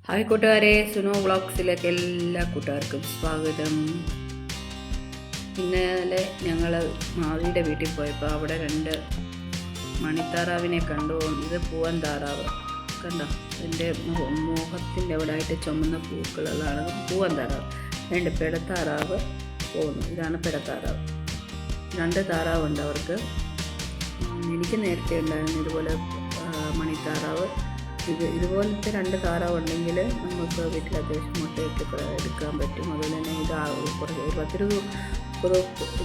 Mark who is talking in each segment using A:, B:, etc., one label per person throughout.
A: Hi കൂട്ടുകാരെ, സുനോ വ്ളോഗ്സിലേക്ക് എല്ലാ കൂട്ടുകാർക്കും സ്വാഗതം. ഇന്നലെ ഞങ്ങൾ മാവിയുടെ വീട്ടിൽ പോയപ്പോൾ അവിടെ 2 മണിത്താറാവിനെ കണ്ടു. ഇത് പൂവൻ താറാവ് കണ്ടോ, എൻ്റെ മുഖത്തിൻ്റെ അവിടെ ആയിട്ട് ചുമന്ന പൂക്കളുള്ളതാണ് പൂവൻ താറാവ്. 2 പിടത്താറാവ് പോകുന്നു. ഇതാണ് പിടത്താറാവ്. 2 താറാവുണ്ട് അവർക്ക്. എനിക്ക് നേരത്തെ ഉണ്ടായിരുന്നു ഇതുപോലെ മണിത്താറാവ്. ഇതുപോലത്തെ 2 താറാവുണ്ടെങ്കിൽ നമുക്ക് വീട്ടിൽ അത്യാവശ്യം മുട്ടയൊക്കെ എടുക്കാൻ പറ്റും. അതുപോലെ തന്നെ കുറച്ച് 10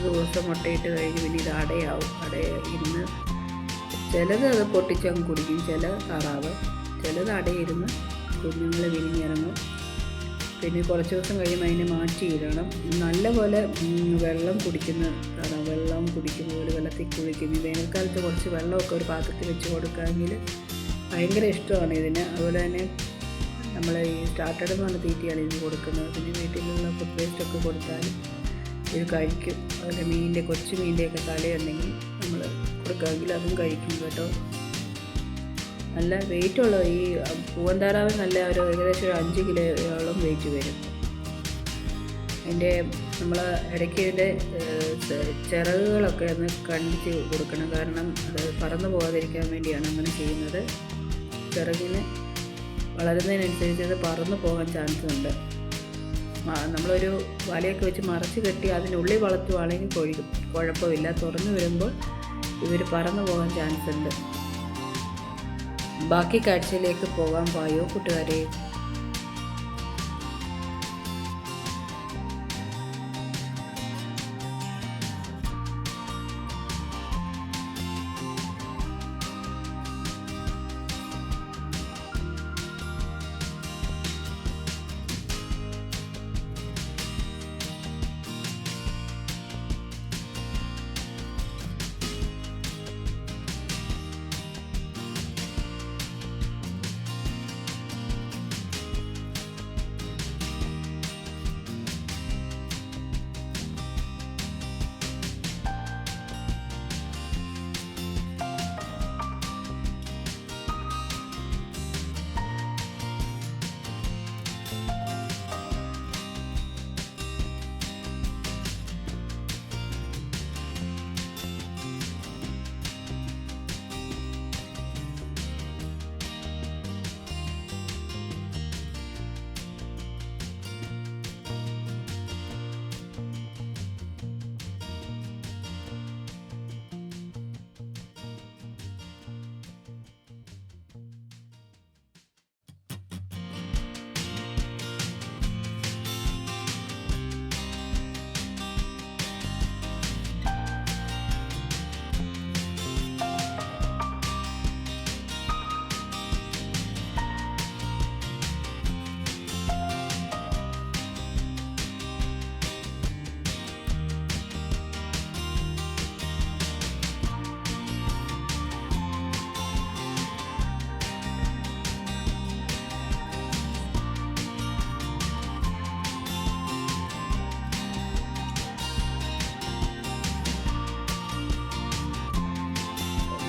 A: ദിവസം മുട്ടയിട്ട് കഴിഞ്ഞ് പിന്നെ ഇത് അടയാവും. ഇരുന്ന് ചിലത് അത് പൊട്ടിച്ചങ്ങ് കുടിക്കും, ചില താറാവ്. ചിലത് അടയിരുന്ന് കുഞ്ഞുങ്ങൾ വിരിഞ്ഞിറങ്ങും. പിന്നെ കുറച്ച് ദിവസം കഴിയുമ്പോൾ അതിനെ മാറ്റിയിടണം. നല്ലപോലെ വെള്ളം കുടിക്കുന്ന താറാവ്. വെള്ളം കുടിക്കുമ്പോൾ വെള്ളത്തിൽ കുളിക്കും. ഈ വേനൽക്കാലത്ത് കുറച്ച് വെള്ളമൊക്കെ ഒരു പാത്രത്തിൽ വെച്ച് കൊടുക്കാമെങ്കിൽ ഭയങ്കര ഇഷ്ടമാണ് ഇതിന്. അതുപോലെ തന്നെ നമ്മൾ ഈ സ്റ്റാർട്ടഡ് എന്ന് പറഞ്ഞ തീറ്റയാണ് ഇതിന് കൊടുക്കുന്നത്. പിന്നെ വീട്ടിലുള്ള ഫുഡ് വേസ്റ്റൊക്കെ കൊടുത്താൽ ഇത് കഴിക്കും. അതുപോലെ കൊച്ചു മീനിൻ്റെയൊക്കെ തലയുണ്ടെങ്കിൽ നമ്മൾ കൊടുക്കാമെങ്കിൽ അതും കഴിക്കും കേട്ടോ. നല്ല വെയിറ്റുള്ള ഈ പൂവൻ താറാവ് നല്ല ഏകദേശം 5 കിലോയോളം വെയിറ്റ് വരും. നമ്മൾ ഇടയ്ക്ക് ഇതിൻ്റെ ചിറകുകളൊക്കെ ഒന്ന് കണ്ടിച്ച് കൊടുക്കണം. കാരണം അത് പറന്നു പോകാതിരിക്കാൻ വേണ്ടിയാണ് അങ്ങനെ ചെയ്യുന്നത്. ചിറകിന് വളരുന്നതിനനുസരിച്ച് അത് പറന്നു പോകാൻ ചാൻസ് ഉണ്ട്. നമ്മളൊരു വലയൊക്കെ വെച്ച് മറച്ച് കെട്ടി അതിനുള്ളിൽ വളർത്തുവാണെങ്കിൽ കുഴപ്പമില്ല. തുറന്നു വരുമ്പോൾ ഇവർ പറന്നു പോകാൻ ചാൻസ് ഉണ്ട്. ബാക്കി കാഴ്ചയിലേക്ക് പോകാൻ പായോ കൂട്ടുകാരെ.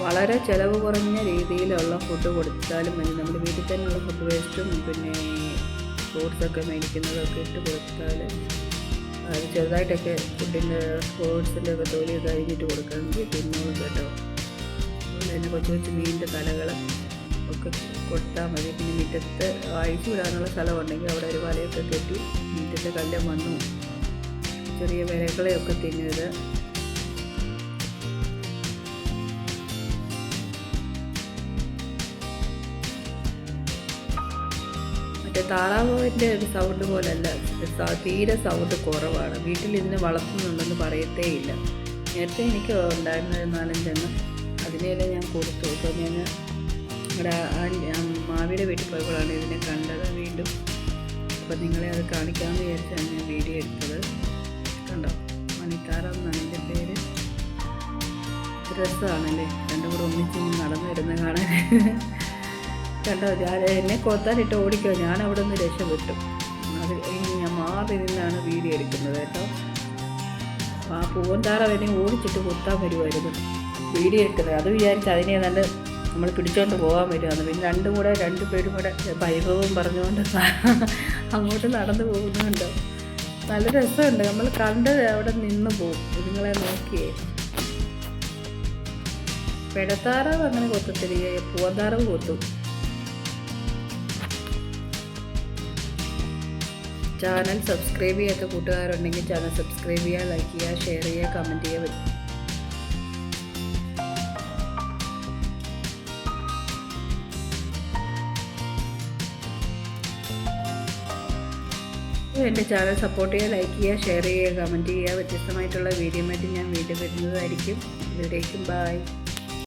A: വളരെ ചിലവ് കുറഞ്ഞ രീതിയിലുള്ള ഫുഡ് കൊടുത്താലും മതി. നമ്മൾ വീട്ടിൽ തന്നെയുള്ള ഫുഡ് വേസ്റ്റും പിന്നെ ഫ്രൂട്ട്സൊക്കെ മേടിക്കുന്നതൊക്കെ ഇട്ട് കൊടുത്താൽ അത് ചെറുതായിട്ടൊക്കെ ഫ്രൂട്ട്സിൻ്റെ ഒക്കെ തൊലി കഴിഞ്ഞിട്ട് കൊടുക്കുകയാണെങ്കിൽ തിന്നോളും കേട്ടോ. അതുപോലെ തന്നെ കൊച്ചു മീനിൻ്റെ തലകൾ ഒക്കെ കൊടുത്താൽ മതി. പിന്നെ മുറ്റത്ത് അഴിച്ചു വിടാനുള്ള സ്ഥലമുണ്ടെങ്കിൽ അവിടെ ഒരു വലയൊക്കെ കെട്ടി മുറ്റത്തെ കല്ലും മണ്ണും ചെറിയ വിരകളെയൊക്കെ തിന്നത്. താറാവിൻ്റെ ഒരു സൗണ്ട് പോലല്ല, തീരെ സൗണ്ട് കുറവാണ്. വീട്ടിൽ ഇതിനെ വളർത്തുന്നുണ്ടെന്ന് പറയത്തേ ഇല്ല. നേരത്തെ എനിക്ക് ഉണ്ടായിരുന്ന 4-5 അതിനെല്ലാം ഞാൻ കൊടുത്തു. ഇപ്പോൾ ഞാൻ ഇവിടെ മാവിയുടെ വീട്ടിൽ പോയപ്പോഴാണ് ഇതിനെ കണ്ടത് വീണ്ടും. അപ്പോൾ നിങ്ങളെ അത് കാണിക്കാമെന്ന് വിചാരിച്ചാണ് ഞാൻ വീഡിയോ എടുത്തത്. കണ്ടോ, മണിത്താറാവ് എന്നാണ് എൻ്റെ പേര്. രസമാണല്ലേ 2 കൂടെ ഒന്നിച്ച് നടന്നു വരുന്ന കാണാൻ. കണ്ടോ, എന്നെ കൊത്താനിട്ട് ഓടിക്കോ. ഞാൻ അവിടെ നിന്ന് രക്ഷപ്പെട്ടു. അത് ഞാൻ മാറി നിന്നാണ് വീഡിയോ എടുക്കുന്നത് കേട്ടോ. ആ പൂവൻ താറാവ് എന്നെ ഓടിച്ചിട്ട് കൊത്താൻ വരുമായിരുന്നു വീഡിയോ എടുക്കുന്നത്. അത് വിചാരിച്ച് അതിനെ നല്ല നമ്മൾ പിടിച്ചോണ്ട് പോകാൻ വരുവാണ്. പിന്നെ രണ്ട് പേരും കൂടെ വൈഭവം പറഞ്ഞുകൊണ്ട് അങ്ങോട്ട് നടന്നു പോകുന്നുണ്ട്. നല്ല രസമുണ്ട്. നമ്മൾ കണ്ട് അവിടെ നിന്ന് പോകും ഇതുങ്ങളെ നോക്കിയേ. പെടത്താറാവ് അങ്ങനെ കൊത്തത്തിരികെ പൂവന്താറാവ് കൊത്തും. ചാനൽ സബ്സ്ക്രൈബ് ചെയ്യാത്ത കൂട്ടുകാരുണ്ടെങ്കിൽ ചാനൽ സബ്സ്ക്രൈബ് ചെയ്യുക, ലൈക്ക് ചെയ്യുക, ഷെയർ ചെയ്യുക, കമൻറ്റ് ചെയ്യുക. എൻ്റെ ചാനൽ സപ്പോർട്ട് ചെയ്യുക, ലൈക്ക് ചെയ്യുക, ഷെയർ ചെയ്യുക, കമൻറ്റ് ചെയ്യുക. വ്യത്യസ്തമായിട്ടുള്ള വീഡിയോ ആയിട്ട് ഞാൻ വീണ്ടും വരുന്നതായിരിക്കും. ഇതിലേക്കും ബൈ.